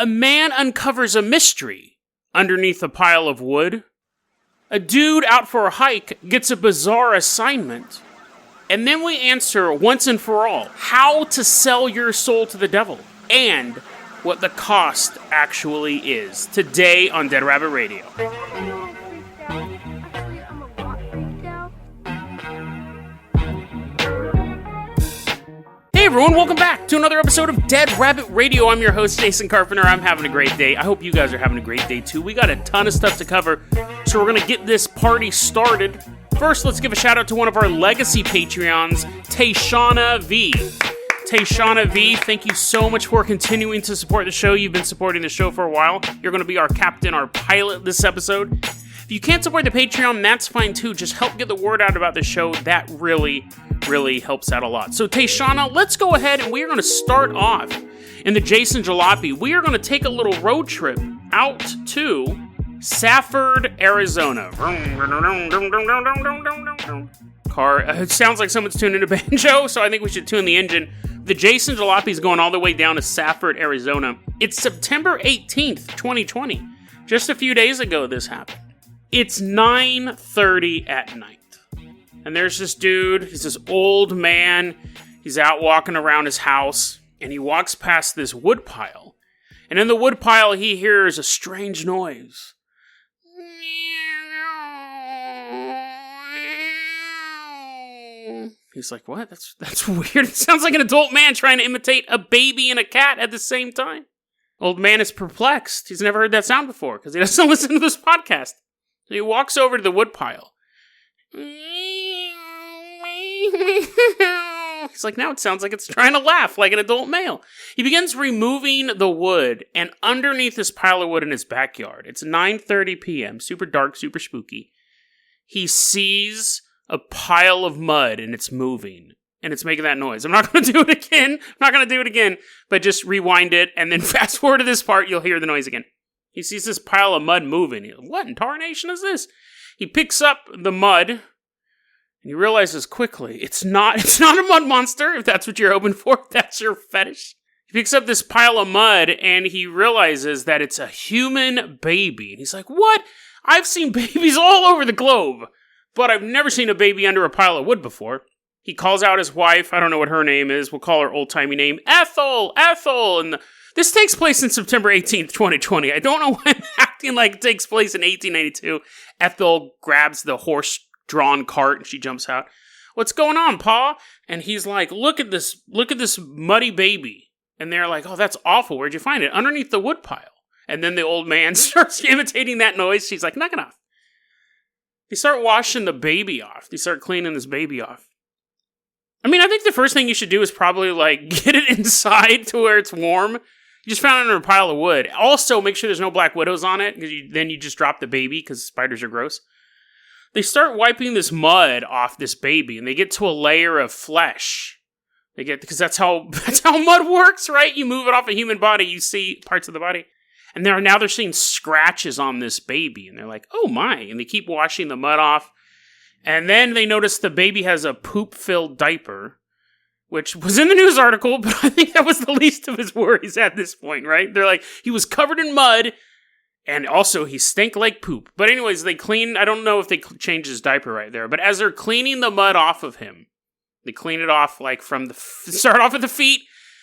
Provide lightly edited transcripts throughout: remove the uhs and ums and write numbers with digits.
A man uncovers a mystery underneath a pile of wood. A dude out for a hike gets a bizarre assignment. And then we answer once and for all how to sell your soul to the devil and what the cost actually is. Today on Dead Rabbit Radio. Hey everyone, welcome back to another episode of Dead Rabbit Radio. I'm your host, Jason Carpenter. I'm having a great day. I hope you guys are having a great day too. We got a ton of stuff to cover, so we're going to get this party started. First, let's give a shout out to one of our legacy Patreons, Tayshana V. Tayshana V, thank you so much for continuing to support the show. You've been supporting the show for a while. You're going to be our captain, our pilot this episode. If you can't support the Patreon, that's fine too. Just help get the word out about the show. That really helps out a lot. So Tayshana, let's go ahead and we are going to start off in the Jason Jalopy. We are going to take a little road trip out to Safford, Arizona. It sounds like someone's tuning a banjo, so I think we should tune the engine. The Jason Jalopy is going all the way down to Safford, Arizona. It's September 18th, 2020. Just a few days ago this happened. It's 9:30 at night. And there's this dude, he's this old man, he's out walking around his house, and he walks past this woodpile. And in the woodpile, he hears a strange noise. He's like, what? That's weird. It sounds like an adult man trying to imitate a baby and a cat at the same time. Old man is perplexed. He's never heard that sound before, because he doesn't listen to this podcast. So he walks over to the woodpile. He's like, now it sounds like it's trying to laugh like an adult male. He begins removing the wood, and underneath this pile of wood in his backyard, it's 9:30 p.m., super dark, super spooky, he sees a pile of mud, and it's moving, and it's making that noise. I'm not going to do it again. But just rewind it, and then fast forward to this part, you'll hear the noise again. He sees this pile of mud moving. He's like, what in tarnation is this? He picks up the mud, and he realizes quickly, it's not a mud monster, if that's what you're hoping for, if that's your fetish. He picks up this pile of mud, and he realizes that it's a human baby. And he's like, what? I've seen babies all over the globe, but I've never seen a baby under a pile of wood before. He calls out his wife. I don't know what her name is. We'll call her old-timey name, Ethel. And this takes place in September 18th, 2020. I don't know why I'm acting like it takes place in 1892. Ethel grabs the horse-drawn cart and she jumps out. What's going on, Pa? And he's like, look at this muddy baby. And they're like, oh, that's awful. Where'd you find it? Underneath the woodpile. And then the old man starts imitating that noise. She's like, knock it off. They start washing the baby off. They start cleaning this baby off. I mean, I think the first thing you should do is probably, get it inside to where it's warm. You just found it under a pile of wood. Also, make sure there's no black widows on it, because then you just drop the baby, because spiders are gross. They start wiping this mud off this baby, and they get to a layer of flesh. Because that's how mud works, right? You move it off a human body, you see parts of the body. And now they're seeing scratches on this baby, and they're like, oh my, and they keep washing the mud off. And then they notice the baby has a poop-filled diaper, which was in the news article, but I think that was the least of his worries at this point, right? They're like, he was covered in mud, and also he stank like poop. But anyways, they clean, I don't know if they changed his diaper right there, but as they're cleaning the mud off of him, they clean it off start off at the feet,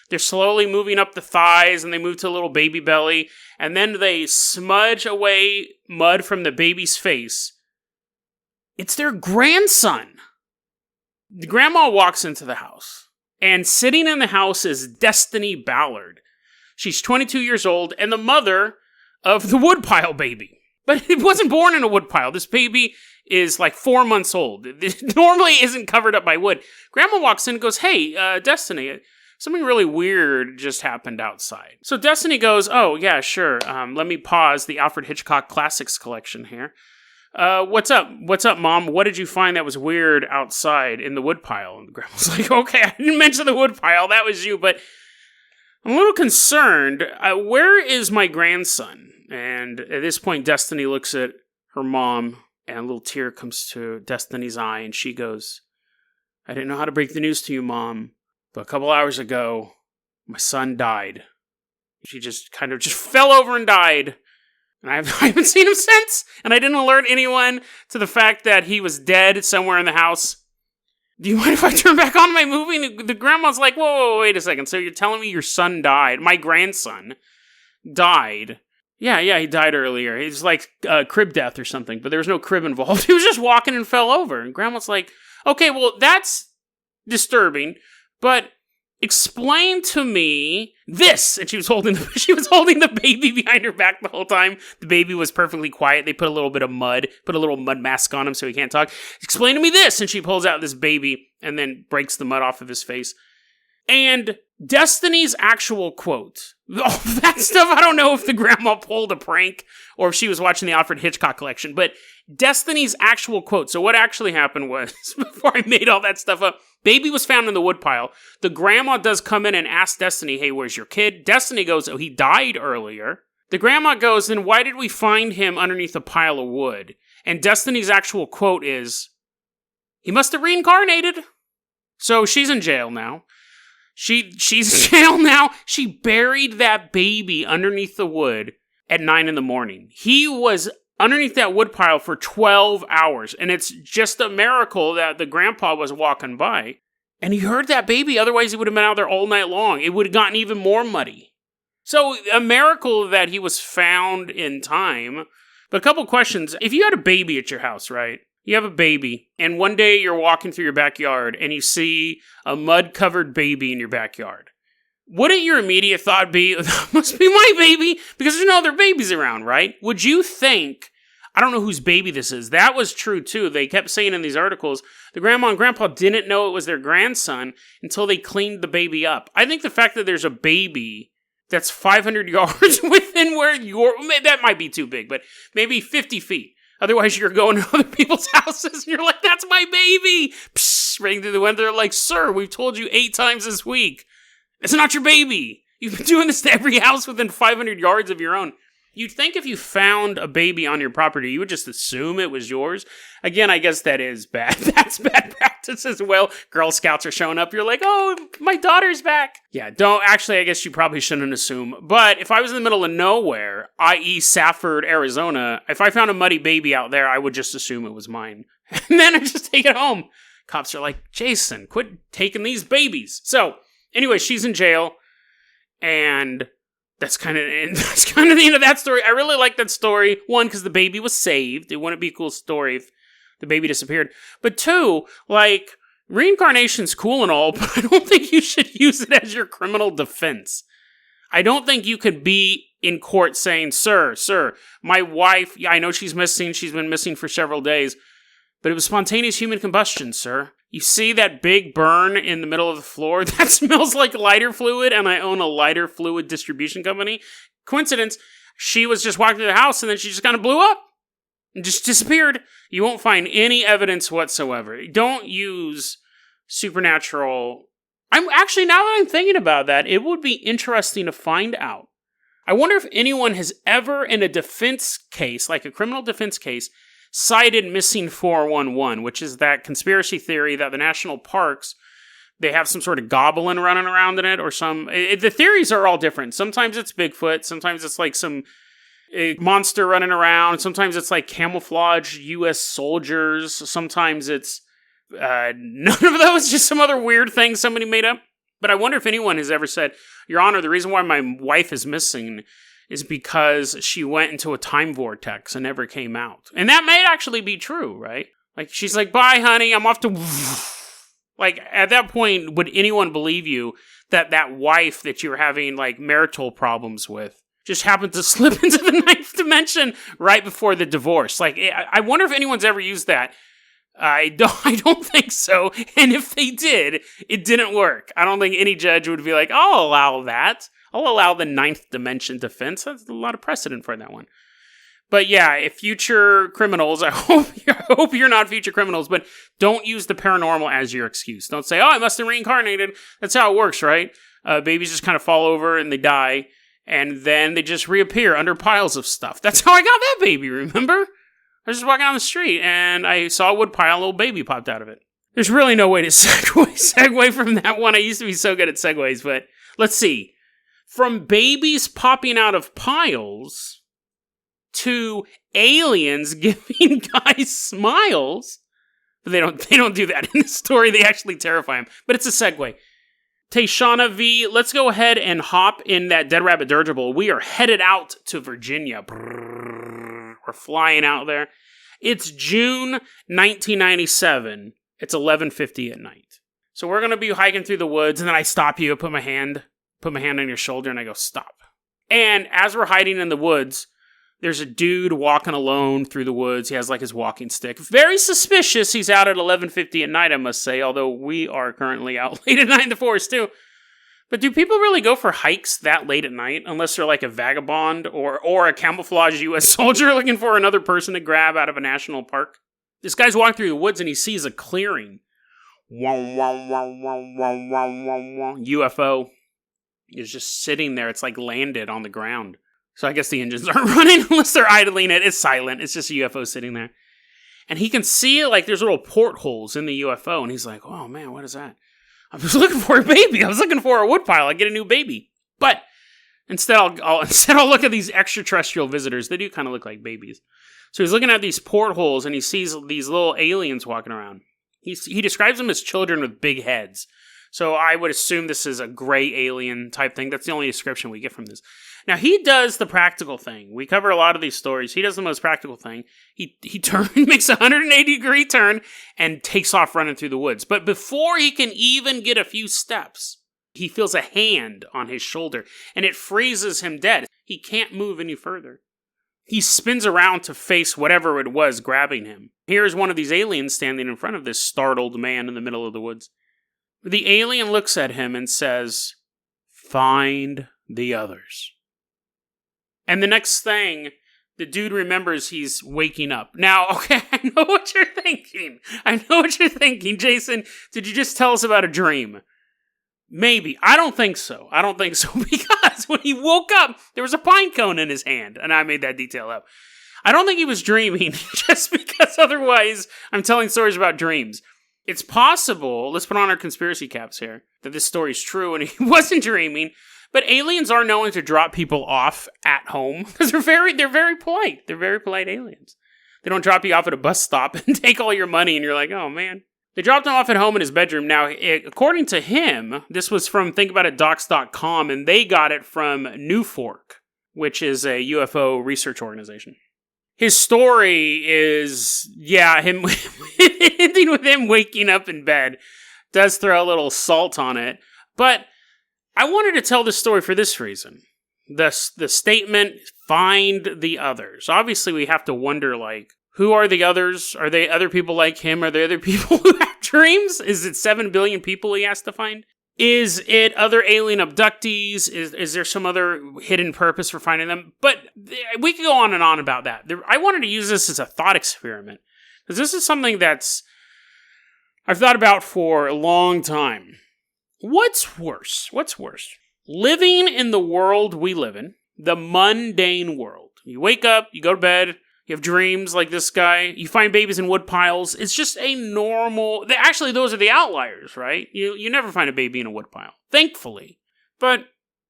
they're slowly moving up the thighs, and they move to a little baby belly, and then they smudge away mud from the baby's face. It's their grandson. The grandma walks into the house, and sitting in the house is Destiny Ballard. She's 22 years old, and the mother of the woodpile baby. But it wasn't born in a woodpile. This baby is 4 months old. It normally isn't covered up by wood. Grandma walks in and goes, hey, Destiny, something really weird just happened outside. So Destiny goes, oh, yeah, sure. Let me pause the Alfred Hitchcock Classics collection here. What's up? What's up, Mom? What did you find that was weird outside in the woodpile? And Grandma's like, okay, I didn't mention the woodpile. That was you, but I'm a little concerned. Where is my grandson? And at this point, Destiny looks at her mom, and a little tear comes to Destiny's eye, and she goes, I didn't know how to break the news to you, Mom, but a couple hours ago, my son died. She just kind of just fell over and died. And I haven't seen him since. And I didn't alert anyone to the fact that he was dead somewhere in the house. Do you mind if I turn back on my movie? And the grandma's like, whoa, wait a second. So you're telling me your son died? My grandson died. Yeah, he died earlier. It's like crib death or something, but there was no crib involved. He was just walking and fell over. And grandma's like, okay, well, that's disturbing, but explain to me this. And she was holding the baby behind her back the whole time. The baby was perfectly quiet. They put a little bit of mud, put a little mud mask on him so he can't talk. Explain to me this. And she pulls out this baby and then breaks the mud off of his face. And Destiny's actual quote. Oh, that stuff, I don't know if the grandma pulled a prank or if she was watching the Alfred Hitchcock collection, but Destiny's actual quote. So what actually happened was, before I made all that stuff up, baby was found in the woodpile. The grandma does come in and ask Destiny, hey, where's your kid? Destiny goes, oh, he died earlier. The grandma goes, then why did we find him underneath a pile of wood? And Destiny's actual quote is, he must have reincarnated. So she's in jail now. She's in jail now. She buried that baby underneath the wood at 9 a.m. He was underneath that woodpile for 12 hours. And it's just a miracle that the grandpa was walking by. And he heard that baby. Otherwise, he would have been out there all night long. It would have gotten even more muddy. So a miracle that he was found in time. But a couple questions. If you had a baby at your house, right? You have a baby, and one day you're walking through your backyard, and you see a mud-covered baby in your backyard. Wouldn't your immediate thought be, that must be my baby? Because there's no other babies around, right? Would you think, I don't know whose baby this is. That was true, too. They kept saying in these articles, the grandma and grandpa didn't know it was their grandson until they cleaned the baby up. I think the fact that there's a baby that's 500 yards within where that might be too big, but maybe 50 feet. Otherwise, you're going to other people's houses, and you're like, that's my baby! Psst, ring through the window. They're like, sir, we've told you 8 times this week. It's not your baby. You've been doing this to every house within 500 yards of your own. You'd think if you found a baby on your property, you would just assume it was yours. Again, I guess that is bad. That's bad practice as well. Girl Scouts are showing up. You're like, oh, my daughter's back. Yeah, I guess you probably shouldn't assume. But if I was in the middle of nowhere, i.e. Safford, Arizona, if I found a muddy baby out there, I would just assume it was mine. And then I just take it home. Cops are like, Jason, quit taking these babies. So, anyway, she's in jail. And that's kind of the end of that story. I really like that story. 1, because the baby was saved. It wouldn't be a cool story if the baby disappeared. But 2, like, reincarnation's cool and all, but I don't think you should use it as your criminal defense. I don't think you could be in court saying, sir, my wife, I know she's missing. She's been missing for several days. But it was spontaneous human combustion, sir. You see that big burn in the middle of the floor? That smells like lighter fluid, and I own a lighter fluid distribution company. Coincidence, she was just walking through the house, and then she just kind of blew up and just disappeared. You won't find any evidence whatsoever. Don't use supernatural. I'm actually, now that I'm thinking about that, it would be interesting to find out. I wonder if anyone has ever, in a defense case, like a criminal defense case, cited missing 411, which is that conspiracy theory that the national parks, they have some sort of goblin running around in it, or the theories are all different. Sometimes it's Bigfoot, sometimes it's like some monster running around, sometimes it's like camouflage U.S. soldiers, sometimes it's none of those, just some other weird thing somebody made up. But I wonder if anyone has ever said, Your Honor, the reason why my wife is missing is because she went into a time vortex and never came out. And that may actually be true, right? Like, she's like, bye, honey, I'm off to... Like, at that point, would anyone believe you that wife that you were having, like, marital problems with just happened to slip into the 9th dimension right before the divorce? Like, I wonder if anyone's ever used that. I don't think so. And if they did, it didn't work. I don't think any judge would be like, I'll allow that. I'll allow the 9th dimension defense. That's a lot of precedent for that one. But yeah, if future criminals, I hope you're not future criminals, but don't use the paranormal as your excuse. Don't say, oh, I must have reincarnated. That's how it works, right? Babies just kind of fall over and they die, and then they just reappear under piles of stuff. That's how I got that baby, remember? I was just walking down the street, and I saw a woodpile, a little baby popped out of it. There's really no way to segue from that one. I used to be so good at segues, but let's see. From babies popping out of piles to aliens giving guys smiles. But they don't do that in the story. They actually terrify him. But it's a segue. Tayshana V, let's go ahead and hop in that Dead Rabbit dirigible. We are headed out to Virginia. We're flying out there. It's June 1997. It's 11:50 at night. So we're going to be hiking through the woods, and then I stop you, put my hand on your shoulder, and I go, stop. And as we're hiding in the woods, there's a dude walking alone through the woods. He has like his walking stick. Very suspicious. He's out at 11:50 at night, I must say, although we are currently out late at night in the forest too. But do people really go for hikes that late at night unless they're like a vagabond or a camouflaged U.S. soldier looking for another person to grab out of a national park? This guy's walking through the woods and he sees a clearing. UFO is just sitting there. It's like landed on the ground. So I guess the engines aren't running unless they're idling it. It's silent. It's just a UFO sitting there. And he can see like there's little portholes in the UFO. And he's like, oh man, what is that? I was looking for a baby. I was looking for a woodpile. I get a new baby. But instead I'll look at these extraterrestrial visitors. They do kind of look like babies. So he's looking at these portholes and he sees these little aliens walking around. He describes them as children with big heads. So I would assume this is a gray alien type thing. That's the only description we get from this. Now, he does the practical thing. We cover a lot of these stories. He does the most practical thing. He makes a 180-degree turn and takes off running through the woods. But before he can even get a few steps, he feels a hand on his shoulder, and it freezes him dead. He can't move any further. He spins around to face whatever it was grabbing him. Here's one of these aliens standing in front of this startled man in the middle of the woods. The alien looks at him and says, "Find the others." And the next thing, the dude remembers he's waking up. Now, okay, I know what you're thinking. Jason. Did you just tell us about a dream? Maybe. I don't think so. Because when he woke up, there was a pine cone in his hand. And I made that detail up. I don't think he was dreaming, just because otherwise I'm telling stories about dreams. It's possible, let's put on our conspiracy caps here, that this story's true and he wasn't dreaming. But aliens are known to drop people off at home because they're very polite. They're very polite aliens. They don't drop you off at a bus stop and take all your money and you're like, oh man. They dropped him off at home in his bedroom. Now, according to him, this was from thinkaboutit.docs.com and they got it from Newfork, which is a UFO research organization. His story is, him ending with him waking up in bed does throw a little salt on it. But I wanted to tell this story for this reason. The statement, find the others. Obviously, we have to wonder, like, who are the others? Are they other people like him? Are there other people who have dreams? Is it 7 billion people he has to find? Is it other alien abductees? Is there some other hidden purpose for finding them? But we could go on and on about that. I wanted to use this as a thought experiment. Because this is something I've thought about for a long time. What's worse? Living in the world we live in, the mundane world. You wake up, you go to bed, you have dreams like this guy, you find babies in wood piles. It's just a normal... Actually, those are the outliers, right? You never find a baby in a wood pile, thankfully. But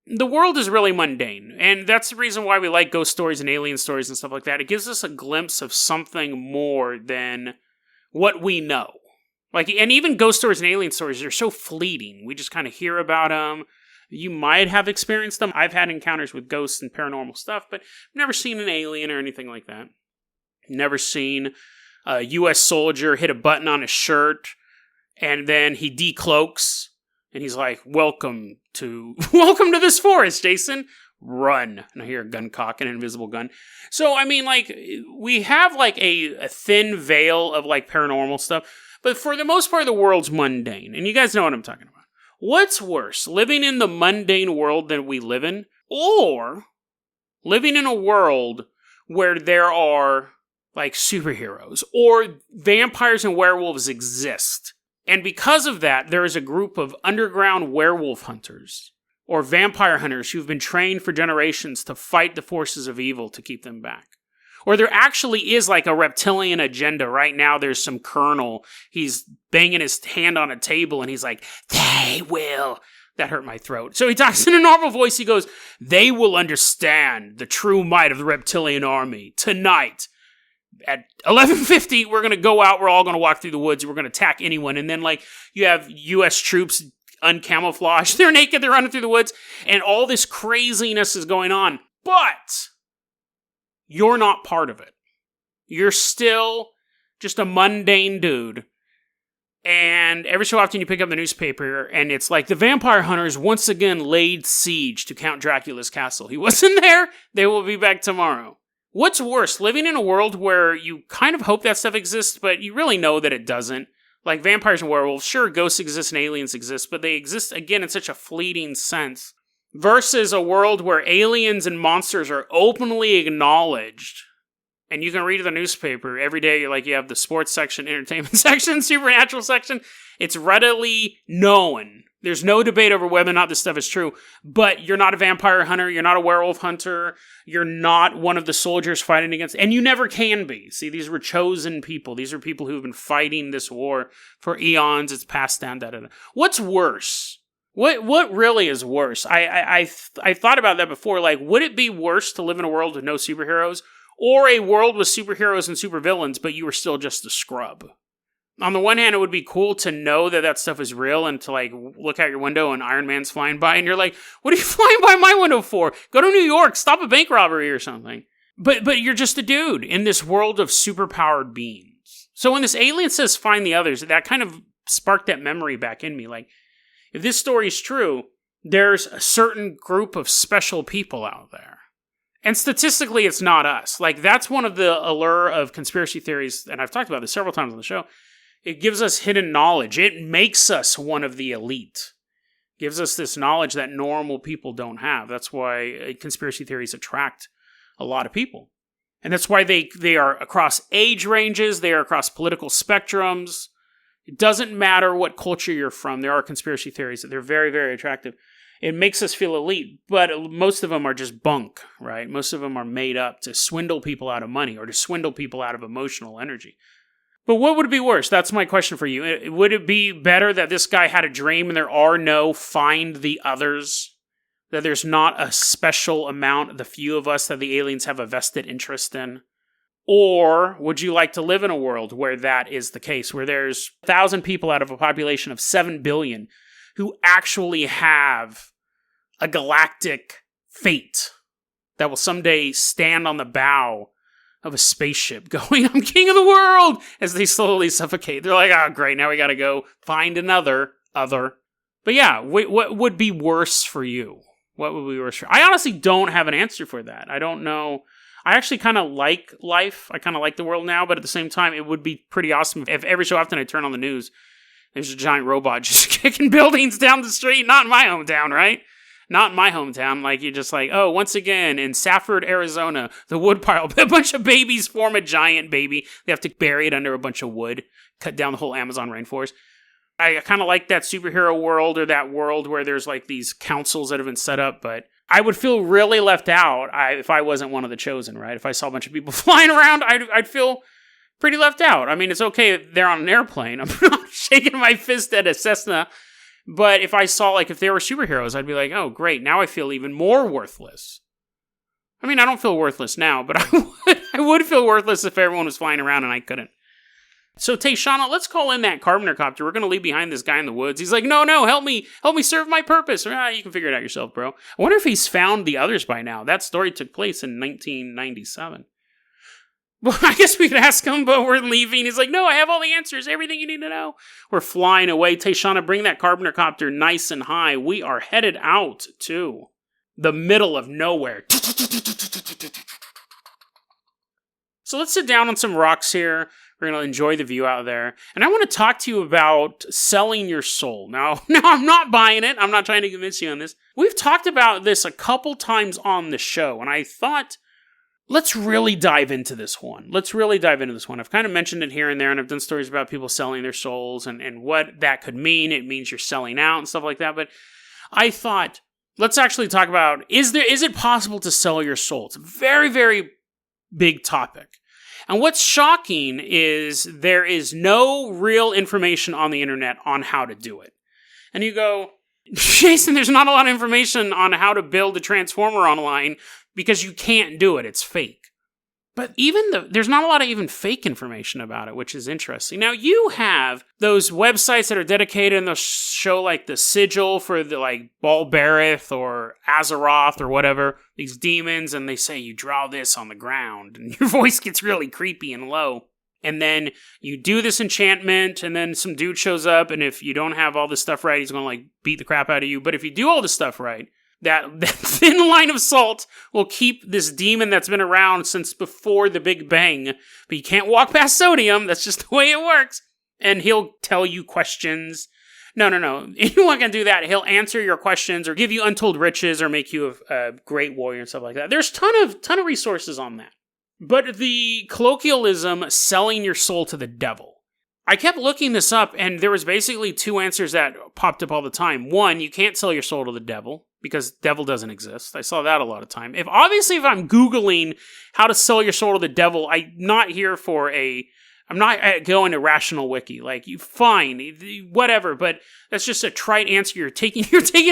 the world is really mundane, and that's the reason why we like ghost stories and alien stories and stuff like that. It gives us a glimpse of something more than what we know. And even ghost stories and alien stories are so fleeting. We just kind of hear about them. You might have experienced them. I've had encounters with ghosts and paranormal stuff, but I've never seen an alien or anything like that. Never seen a U.S. soldier hit a button on his shirt, and then he decloaks, and he's like, welcome to this forest, Jason. Run. And I hear a gun cock, an invisible gun. So, we have, a thin veil of, paranormal stuff. But for the most part, the world's mundane. And you guys know what I'm talking about. What's worse, living in the mundane world that we live in, or living in a world where there are, superheroes, or vampires and werewolves exist? And because of that, there is a group of underground werewolf hunters, or vampire hunters who've been trained for generations to fight the forces of evil to keep them back. Or there actually is a reptilian agenda. Right now there's some colonel, he's banging his hand on a table and he's like, they will That hurt my throat. So he talks in a normal voice. He goes, "They will understand the true might of the reptilian army tonight. At 11:50, we're going to go out. We're all going to walk through the woods. We're going to attack anyone." And then, like, you have U.S. troops uncamouflaged. They're naked. They're running through the woods. And all this craziness is going on. But you're not part of it. You're still just a mundane dude. And every so often you pick up the newspaper and it's like, the vampire hunters once again laid siege to Count Dracula's castle. He wasn't there. They will be back tomorrow. What's worse, living in a world where you kind of hope that stuff exists, but you really know that it doesn't? Like vampires and werewolves, sure, ghosts exist and aliens exist, but they exist, again, in such a fleeting sense. Versus a world where aliens and monsters are openly acknowledged. And you can read the newspaper every day, like you have the sports section, entertainment section, supernatural section. It's readily known. There's no debate over whether or not this stuff is true. But you're not a vampire hunter. You're not a werewolf hunter. You're not one of the soldiers fighting against... And you never can be. See, these were chosen people. These are people who've been fighting this war for eons. It's passed down, da-da-da. What's worse? What really is worse? I thought about that before. Like, would it be worse to live in a world with no superheroes? Or a world with superheroes and supervillains, but you were still just a scrub? On the one hand, it would be cool to know that that stuff is real and to, like, look out your window and Iron Man's flying by and you're like, what are you flying by my window for? Go to New York, stop a bank robbery or something. But you're just a dude in this world of superpowered beings. So when this alien says find the others, that kind of sparked that memory back in me. Like, if this story is true, there's a certain group of special people out there. And statistically, it's not us. Like, that's one of the allure of conspiracy theories, and I've talked about this several times on the show. It gives us hidden knowledge. It makes us one of the elite. It gives us this knowledge that normal people don't have. That's why conspiracy theories attract a lot of people. And that's why they are across age ranges, they are across political spectrums. It doesn't matter what culture you're from. There are conspiracy theories that they're very, very attractive. It makes us feel elite, but most of them are just bunk, right? Most of them are made up to swindle people out of money or to swindle people out of emotional energy. But what would be worse? That's my question for you. Would it be better that this guy had a dream and there are no find the others? That there's not a special amount, the few of us that the aliens have a vested interest in? Or would you like to live in a world where that is the case, where there's 1,000 people out of a population of 7 billion who actually have a galactic fate that will someday stand on the bow of a spaceship going, I'm king of the world, as they slowly suffocate. They're like, oh, great, now we gotta go find another other. But yeah, what would be worse for you? What would be worse for you? I honestly don't have an answer for that. I don't know. I actually kind of like life. I kind of like the world now, but at the same time, it would be pretty awesome if every so often I turn on the news, there's a giant robot just kicking buildings down the street. Not in my hometown, right? Not in my hometown. Like, you're just like, oh, once again, in Safford, Arizona, the woodpile, a bunch of babies form a giant baby. They have to bury it under a bunch of wood, cut down the whole Amazon rainforest. I kind of like that superhero world, or that world where there's like these councils that have been set up, but I would feel really left out if I wasn't one of the chosen, right? If I saw a bunch of people flying around, I'd feel pretty left out. I mean, it's okay if they're on an airplane. I'm not shaking my fist at a Cessna. But if I saw, like, if they were superheroes, I'd be like, oh, great, now I feel even more worthless. I mean, I don't feel worthless now, but I would feel worthless if everyone was flying around and I couldn't. So, Tayshana, let's call in that Carpenter copter. We're going to leave behind this guy in the woods. He's like, no, help me serve my purpose. You can figure it out yourself, bro. I wonder if he's found the others by now. That story took place in 1997. Well, I guess we could ask him, but we're leaving. He's like, no, I have all the answers, everything you need to know. We're flying away. Tayshana, bring that Carpenter copter nice and high. We are headed out to the middle of nowhere. So let's sit down on some rocks here. We're going to enjoy the view out there. And I want to talk to you about selling your soul. Now, I'm not buying it. I'm not trying to convince you on this. We've talked about this a couple times on the show, and I thought, let's really dive into this one. I've kind of mentioned it here and there, and I've done stories about people selling their souls and what that could mean. It means you're selling out and stuff like that. But I thought, let's actually talk about, is it possible to sell your soul? It's a very, very big topic. And what's shocking is there is no real information on the internet on how to do it. And you go, Jason, there's not a lot of information on how to build a transformer online because you can't do it. It's fake. But there's not a lot of even fake information about it, which is interesting. Now, you have those websites that are dedicated and they'll show like the sigil for the like Balberith or Azeroth or whatever, these demons, and they say you draw this on the ground and your voice gets really creepy and low. And then you do this enchantment, and then some dude shows up, and if you don't have all this stuff right, he's going to like beat the crap out of you. But if you do all this stuff right, that thin line of salt will keep this demon that's been around since before the Big Bang. But you can't walk past sodium. That's just the way it works. And he'll tell you questions. No. Anyone can do that. He'll answer your questions or give you untold riches or make you a great warrior and stuff like that. There's ton of resources on that. But the colloquialism, selling your soul to the devil. I kept looking this up, and there was basically two answers that popped up all the time. One, you can't sell your soul to the devil, because devil doesn't exist. I saw that a lot of time. If I'm Googling how to sell your soul to the devil, I'm not going to Rational Wiki. Like, you fine, whatever, but that's just a trite answer. You're taking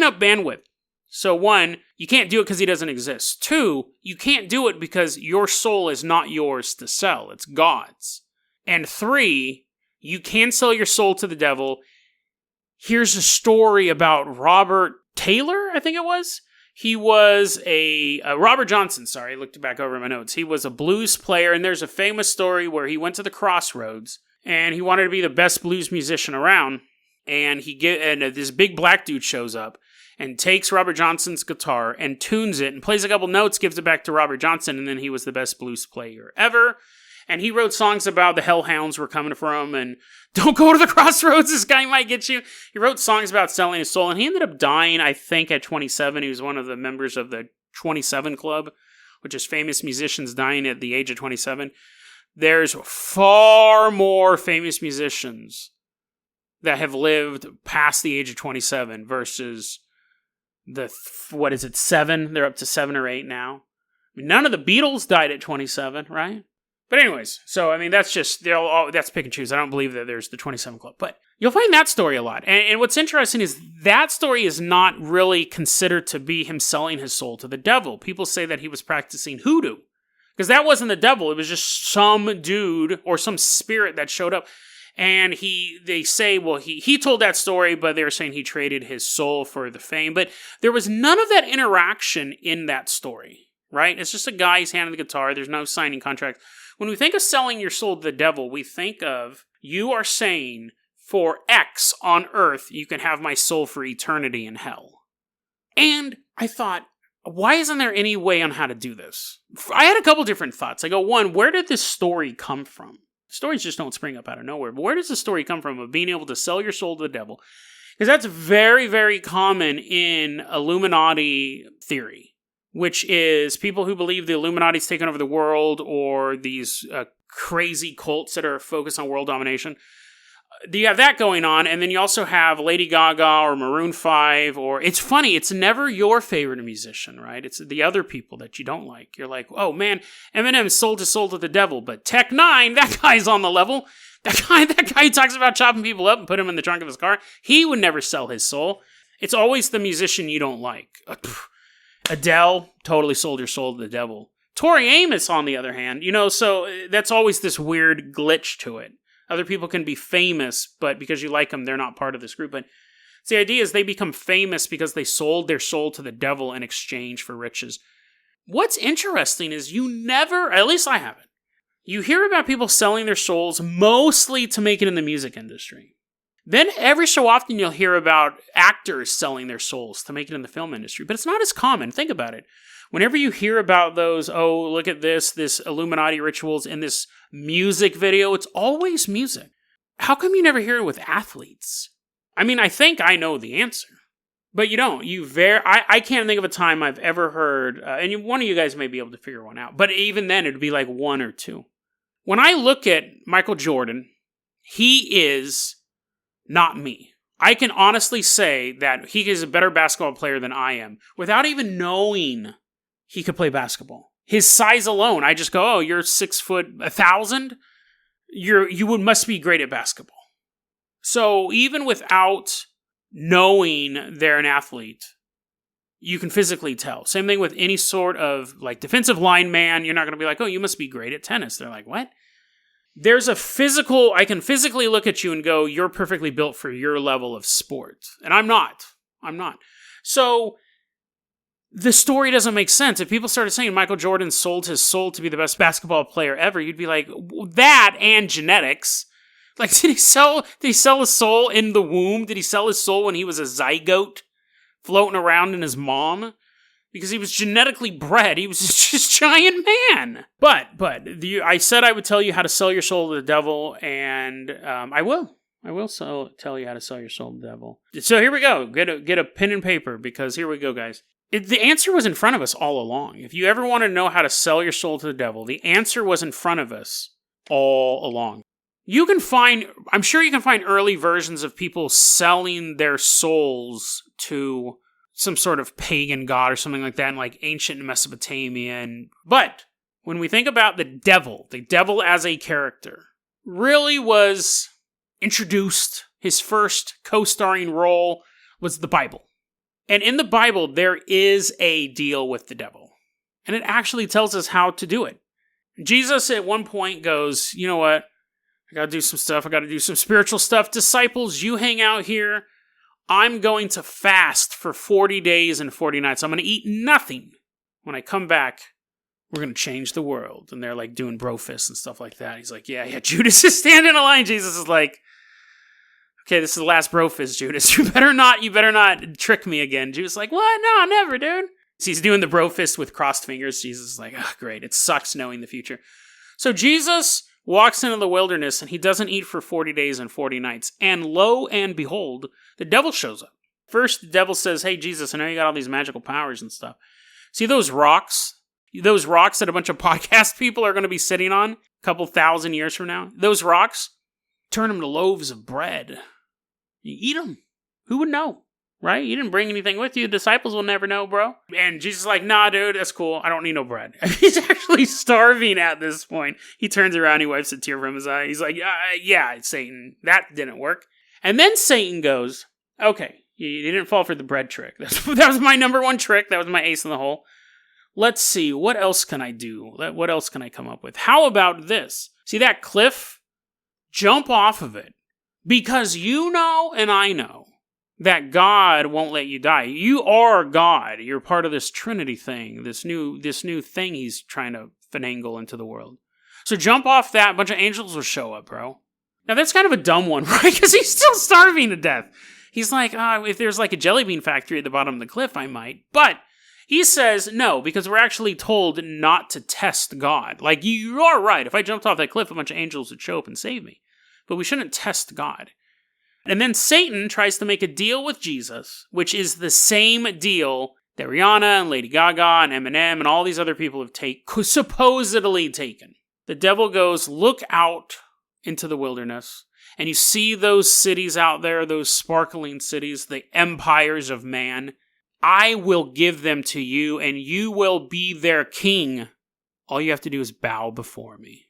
up bandwidth. So one, you can't do it because he doesn't exist. Two, you can't do it because your soul is not yours to sell. It's God's. And three, you can sell your soul to the devil. Here's a story about Robert Taylor, I think it was. He was Robert Johnson, sorry, I looked back over my notes. He was a blues player, and there's a famous story where he went to the crossroads, and he wanted to be the best blues musician around, and this big black dude shows up, and takes Robert Johnson's guitar and tunes it and plays a couple notes, gives it back to Robert Johnson, and then he was the best blues player ever. And he wrote songs about the hellhounds were coming for him and don't go to the crossroads, this guy might get you. He wrote songs about selling his soul, and he ended up dying, I think, at 27. He was one of the members of the 27 Club, which is famous musicians dying at the age of 27. There's far more famous musicians that have lived past the age of 27 versus what is it, 7? They're up to 7 or 8 now. I mean, none of the Beatles died at 27, right? But anyways, so I mean, that's pick and choose. I don't believe that there's the 27 Club, but you'll find that story a lot. And what's interesting is that story is not really considered to be him selling his soul to the devil. People say that he was practicing hoodoo, because that wasn't the devil. It was just some dude or some spirit that showed up. And they say, well, he told that story, but they were saying he traded his soul for the fame. But there was none of that interaction in that story, right? It's just a guy, he's handing the guitar. There's no signing contract. When we think of selling your soul to the devil, we think of, you are saying, for X on earth, you can have my soul for eternity in hell. And I thought, why isn't there any way on how to do this? I had a couple different thoughts. I go, one, where did this story come from? Stories just don't spring up out of nowhere. But where does the story come from of being able to sell your soul to the devil? Because that's very, very common in Illuminati theory, which is people who believe the Illuminati's taken over the world, or these crazy cults that are focused on world domination. You have that going on, and then you also have Lady Gaga or Maroon 5, or it's funny, it's never your favorite musician, right? It's the other people that you don't like. You're like, oh man, Eminem sold his soul to the devil, but Tech 9, that guy's on the level. That guy who talks about chopping people up and put him in the trunk of his car, he would never sell his soul. It's always the musician you don't like. Adele totally sold her soul to the devil. Tori Amos, on the other hand, so that's always this weird glitch to it. Other people can be famous, but because you like them, they're not part of this group. But the idea is they become famous because they sold their soul to the devil in exchange for riches. What's interesting is you never, at least I haven't, you hear about people selling their souls mostly to make it in the music industry. Then every so often you'll hear about actors selling their souls to make it in the film industry, but it's not as common. Think about it. Whenever you hear about those, oh, look at this Illuminati rituals in this music video, it's always music. How come you never hear it with athletes? I mean, I think I know the answer, but you don't. I can't think of a time I've ever heard, and one of you guys may be able to figure one out, but even then it'd be like one or two. When I look at Michael Jordan, he is not me. I can honestly say that he is a better basketball player than I am without even knowing he could play basketball. His size alone, I just go, oh, you're 6'1,000"? You must be great at basketball. So even without knowing they're an athlete. You can physically tell. Same thing with any sort of like defensive lineman. You're not going to be like, oh, you must be great at tennis. They're like, what? There's a physical, I can physically look at you and go, you're perfectly built for your level of sport. And I'm not. So the story doesn't make sense. If people started saying Michael Jordan sold his soul to be the best basketball player ever, you'd be like, that and genetics. Like, did he sell his soul in the womb? Did he sell his soul when he was a zygote floating around in his mom? Because he was genetically bred. He was just giant man. But I said I would tell you how to sell your soul to the devil, and I will. I will tell you how to sell your soul to the devil. So here we go. Get a pen and paper, because here we go, guys. The answer was in front of us all along. If you ever want to know how to sell your soul to the devil, the answer was in front of us all along. I'm sure you can find early versions of people selling their souls to some sort of pagan god or something like that in like ancient Mesopotamia. But when we think about the devil as a character really was introduced, his first co-starring role was the Bible. And in the Bible, there is a deal with the devil. And it actually tells us how to do it. Jesus at one point goes, you know what? I gotta do some stuff. I gotta do some spiritual stuff. Disciples, you hang out here. I'm going to fast for 40 days and 40 nights. I'm going to eat nothing. When I come back, we're going to change the world. And they're like doing bro fists and stuff like that. He's like, yeah. Judas is standing in a line. Jesus is like, okay, this is the last bro fist, Judas. You better not trick me again. Judas is like, what? No, never, dude. So he's doing the bro fist with crossed fingers. Jesus is like, oh, great. It sucks knowing the future. So Jesus walks into the wilderness, and he doesn't eat for 40 days and 40 nights. And lo and behold, the devil shows up. First, the devil says, hey, Jesus, I know you got all these magical powers and stuff. See those rocks? Those rocks that a bunch of podcast people are going to be sitting on a couple thousand years from now? Those rocks, turn them to loaves of bread. You eat them. Who would know? Right? You didn't bring anything with you. Disciples will never know, bro. And Jesus is like, nah, dude, that's cool. I don't need no bread. He's actually starving at this point. He turns around, he wipes a tear from his eye. He's like, yeah, Satan, that didn't work. And then Satan goes, okay, you didn't fall for the bread trick. That was my number one trick. That was my ace in the hole. Let's see, what else can I do? What else can I come up with? How about this? See that cliff? Jump off of it. Because you know and I know that God won't let you die. You are God. You're part of this Trinity thing, this new thing he's trying to finagle into the world. So jump off that, a bunch of angels will show up, bro. Now that's kind of a dumb one, right? Because he's still starving to death. He's like, if there's like a jelly bean factory at the bottom of the cliff, I might. But he says no, because we're actually told not to test God. Like, you are right. If I jumped off that cliff, a bunch of angels would show up and save me. But we shouldn't test God. And then Satan tries to make a deal with Jesus, which is the same deal that Rihanna and Lady Gaga and Eminem and all these other people have supposedly taken. The devil goes, look out into the wilderness, and you see those cities out there, those sparkling cities, the empires of man. I will give them to you, and you will be their king. All you have to do is bow before me.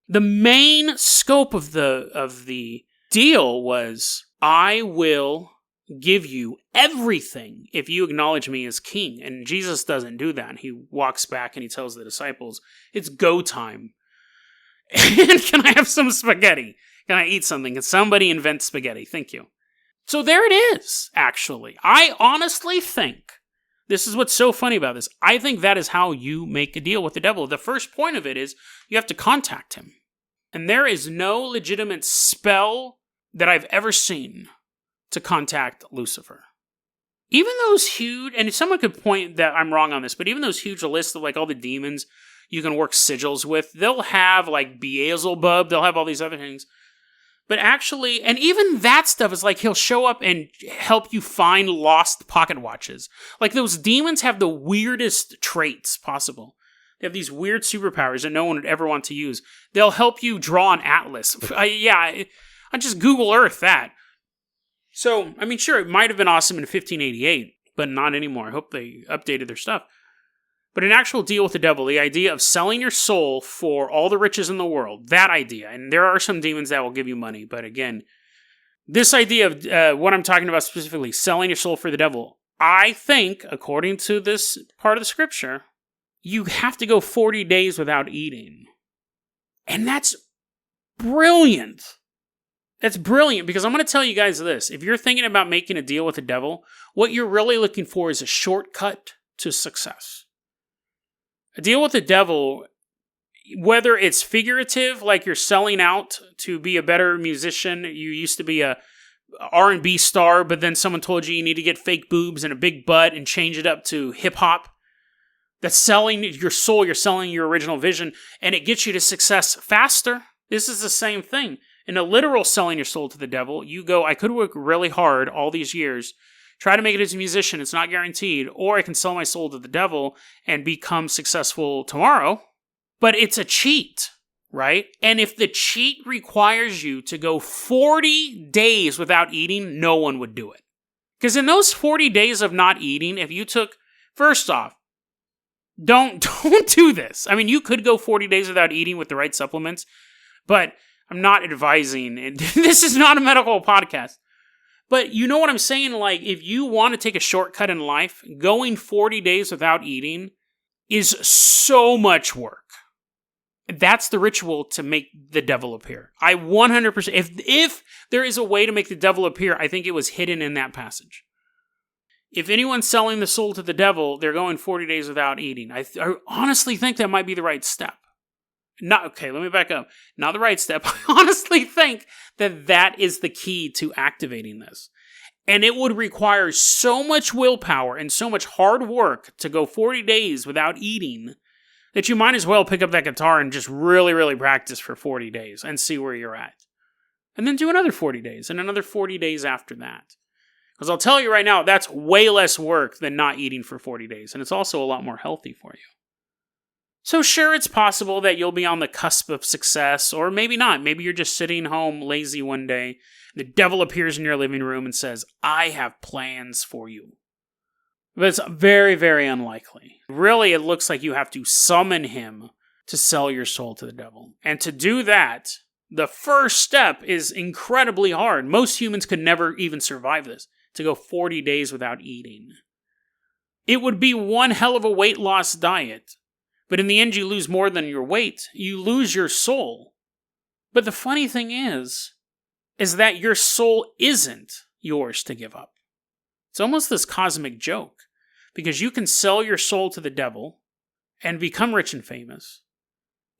The main scope of the deal was, I will give you everything if you acknowledge me as king. And Jesus doesn't do that. He walks back and he tells the disciples, it's go time. And can I have some spaghetti? Can I eat something? Can somebody invent spaghetti? Thank you. So there it is, actually. I honestly think, this is what's so funny about this, I think that is how you make a deal with the devil. The first point of it is, you have to contact him. And there is no legitimate spell that I've ever seen to contact Lucifer. Even those huge, and someone could point that I'm wrong on this, but even those huge lists of like all the demons you can work sigils with, they'll have like Beelzebub, they'll have all these other things. But actually, and even that stuff is like he'll show up and help you find lost pocket watches. Like those demons have the weirdest traits possible. They have these weird superpowers that no one would ever want to use. They'll help you draw an atlas. I just Google Earth that. So, I mean, sure, it might have been awesome in 1588, but not anymore. I hope they updated their stuff. But an actual deal with the devil, the idea of selling your soul for all the riches in the world, that idea. And there are some demons that will give you money, but again, This idea of what I'm talking about specifically, selling your soul for the devil, I think, according to this part of the scripture, you have to go 40 days without eating. And that's brilliant. That's brilliant, because I'm going to tell you guys this. If you're thinking about making a deal with the devil, what you're really looking for is a shortcut to success. A deal with the devil, whether it's figurative, like you're selling out to be a better musician, you used to be a R&B star, but then someone told you need to get fake boobs and a big butt and change it up to hip-hop. That's selling your soul, you're selling your original vision, and it gets you to success faster. This is the same thing. In a literal selling your soul to the devil, you go, I could work really hard all these years, try to make it as a musician, it's not guaranteed, or I can sell my soul to the devil and become successful tomorrow. But it's a cheat, right? And if the cheat requires you to go 40 days without eating, no one would do it. Because in those 40 days of not eating, if you took, first off, don't do this. I mean, you could go 40 days without eating with the right supplements, but I'm not advising. This is not a medical podcast. But you know what I'm saying? Like, if you want to take a shortcut in life, going 40 days without eating is so much work. That's the ritual to make the devil appear. I 100%, if there is a way to make the devil appear, I think it was hidden in that passage. If anyone's selling the soul to the devil, they're going 40 days without eating. I honestly think that might be the right step. Okay, let me back up. Not the right step. I honestly think that is the key to activating this. And it would require so much willpower and so much hard work to go 40 days without eating that you might as well pick up that guitar and just really, really practice for 40 days and see where you're at. And then do another 40 days and another 40 days after that. Because I'll tell you right now, that's way less work than not eating for 40 days. And it's also a lot more healthy for you. So sure, it's possible that you'll be on the cusp of success, or maybe not. Maybe you're just sitting home lazy one day. The devil appears in your living room and says, I have plans for you. But it's very, very unlikely. Really, it looks like you have to summon him to sell your soul to the devil. And to do that, the first step is incredibly hard. Most humans could never even survive this, to go 40 days without eating. It would be one hell of a weight loss diet. But in the end, you lose more than your weight. You lose your soul. But the funny thing is that your soul isn't yours to give up. It's almost this cosmic joke. Because you can sell your soul to the devil and become rich and famous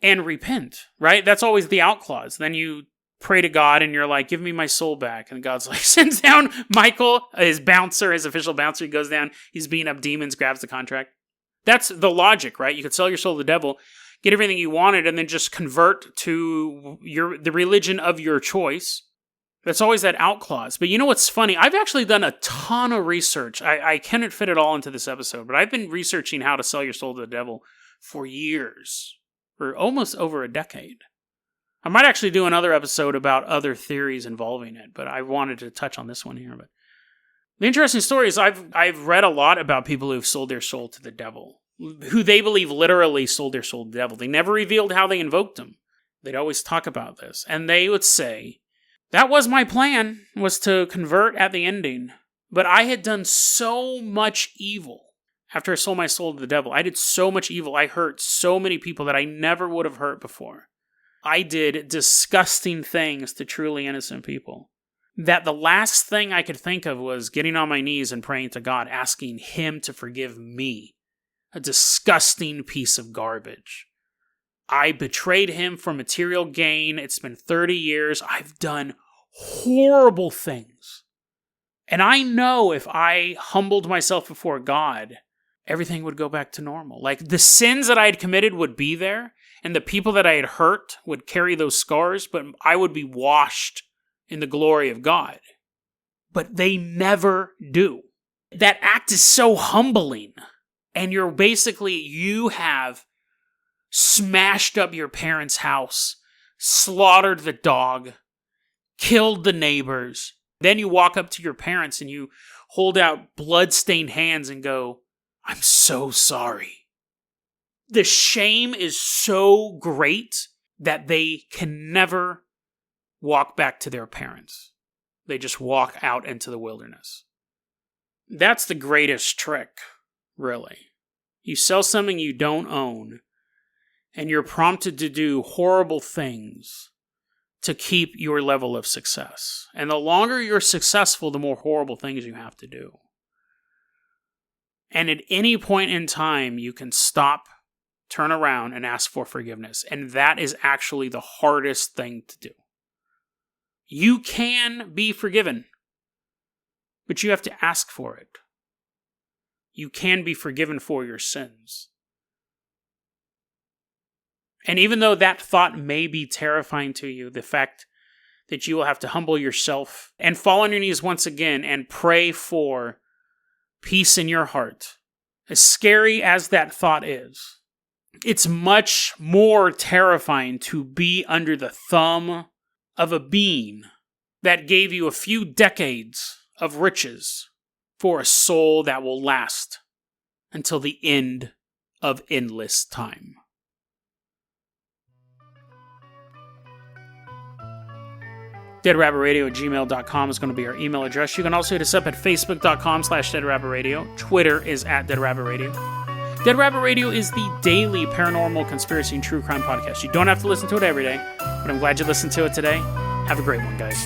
and repent, right? That's always the out clause. Then you pray to God and you're like, give me my soul back. And God's like, sends down Michael, his bouncer, his official bouncer. He goes down, he's beating up demons, grabs the contract. That's the logic, right? You could sell your soul to the devil, get everything you wanted, and then just convert to the religion of your choice. That's always that out clause. But you know what's funny? I've actually done a ton of research. I cannot fit it all into this episode, but I've been researching how to sell your soul to the devil for years, for almost over a decade. I might actually do another episode about other theories involving it, but I wanted to touch on this one here. But the interesting story is I've read a lot about people who've sold their soul to the devil, who they believe literally sold their soul to the devil. They never revealed how they invoked him. They'd always talk about this, and they would say, that was my plan, was to convert at the ending. But I had done so much evil after I sold my soul to the devil. I did so much evil. I hurt so many people that I never would have hurt before. I did disgusting things to truly innocent people. That the last thing I could think of was getting on my knees and praying to God, asking him to forgive me. A disgusting piece of garbage. I betrayed him for material gain. It's been 30 years. I've done horrible things. And I know if I humbled myself before God, everything would go back to normal. Like, the sins that I had committed would be there, and the people that I had hurt would carry those scars, but I would be washed in the glory of God. But they never do. That act is so humbling. And you have smashed up your parents' house, slaughtered the dog, killed the neighbors. Then you walk up to your parents and you hold out blood-stained hands and go, I'm so sorry. The shame is so great that they can never walk back to their parents. They just walk out into the wilderness. That's the greatest trick, really. You sell something you don't own, and you're prompted to do horrible things to keep your level of success. And the longer you're successful, the more horrible things you have to do. And at any point in time, you can stop, turn around, and ask for forgiveness. And that is actually the hardest thing to do. You can be forgiven, but you have to ask for it. You can be forgiven for your sins. And even though that thought may be terrifying to you, the fact that you will have to humble yourself and fall on your knees once again and pray for peace in your heart, as scary as that thought is, it's much more terrifying to be under the thumb of a being that gave you a few decades of riches for a soul that will last until the end of endless time. DeadRabbitRadio@gmail.com is going to be our email address. You can also hit us up at Facebook.com/DeadRabbitRadio. Twitter is @DeadRabbitRadio. Dead Rabbit Radio is the daily paranormal, conspiracy, and true crime podcast. You don't have to listen to it every day, but I'm glad you listened to it today. Have a great one, guys.